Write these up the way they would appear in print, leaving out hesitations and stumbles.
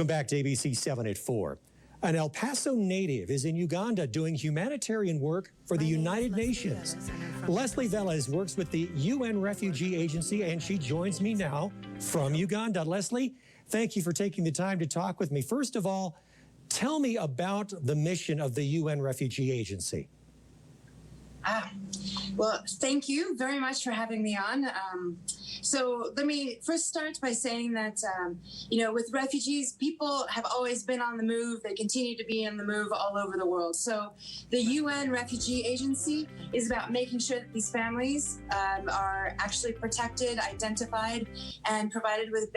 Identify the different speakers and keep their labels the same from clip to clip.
Speaker 1: Welcome back to ABC-7 at 4. An El Paso native is in Uganda doing humanitarian work for the United Nations. Leslie Velez works with the UN Refugee Agency, and she joins me now from Uganda. Leslie, thank you for taking the time to talk with me. First of all, tell me about the mission of the UN Refugee Agency.
Speaker 2: Well, thank you very much for having me on. So let me first start by saying that, with refugees, people have always been on the move. They continue to be on the move all over the world. So the UN Refugee Agency is about making sure that these families are actually protected, identified, and provided with,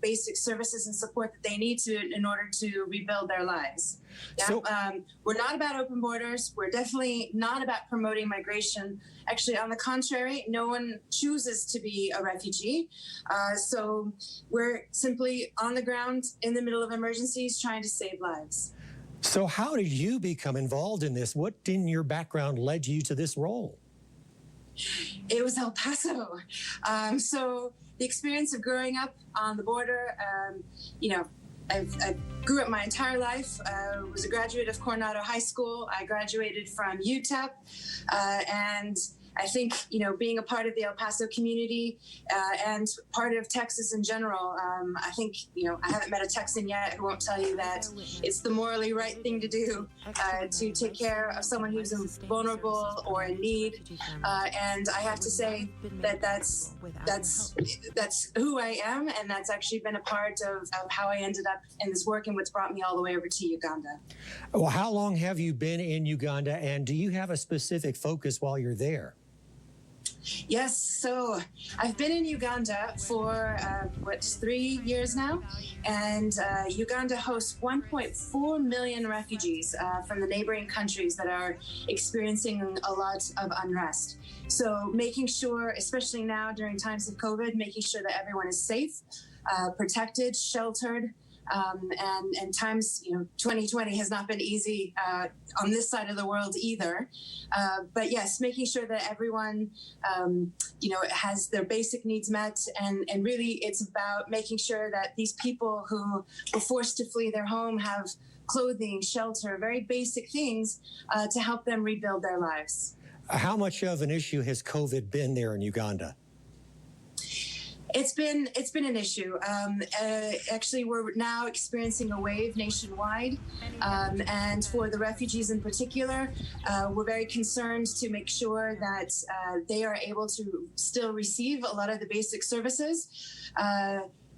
Speaker 2: basic services and support that they need in order to rebuild their lives. Yeah? So, we're not about open borders. We're definitely not about promoting migration. Actually, on the contrary, no one chooses to be a refugee. So we're simply on the ground in the middle of emergencies trying to save lives.
Speaker 1: So how did you become involved in this? What in your background led you to this role?
Speaker 2: It was El Paso. So the experience of growing up on the border, I grew up my entire life, was a graduate of Coronado High School. I graduated from UTEP, and I think, being a part of the El Paso community and part of Texas in general, I think, I haven't met a Texan yet who won't tell you that it's the morally right thing to do to take care of someone who's vulnerable or in need. And I have to say that that's who I am, and that's actually been a part of how I ended up in this work and what's brought me all the way over to Uganda.
Speaker 1: Well, how long have you been in Uganda, and do you have a specific focus while you're there?
Speaker 2: Yes, so I've been in Uganda for, 3 years now, and Uganda hosts 1.4 million refugees from the neighboring countries that are experiencing a lot of unrest. So making sure, especially now during times of COVID, making sure that everyone is safe, protected, sheltered, and times, 2020 has not been easy on this side of the world either. But yes, making sure that everyone, has their basic needs met. And really, it's about making sure that these people who were forced to flee their home have clothing, shelter, very basic things to help them rebuild their lives.
Speaker 1: How much of an issue has COVID been there in Uganda?
Speaker 2: It's been an issue. Actually, we're now experiencing a wave nationwide, and for the refugees in particular, we're very concerned to make sure that they are able to still receive a lot of the basic services.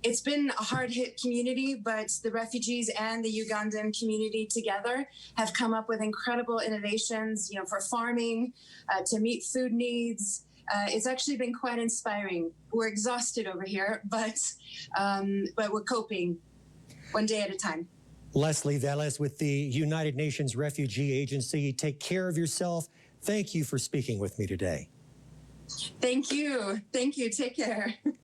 Speaker 2: It's been a hard-hit community, but the refugees and the Ugandan community together have come up with incredible innovations, for farming, to meet food needs. It's actually been quite inspiring. We're exhausted over here, but we're coping one day at a time.
Speaker 1: Leslie Velez with the United Nations Refugee Agency. Take care of yourself. Thank you for speaking with me today.
Speaker 2: Thank you. Thank you. Take care.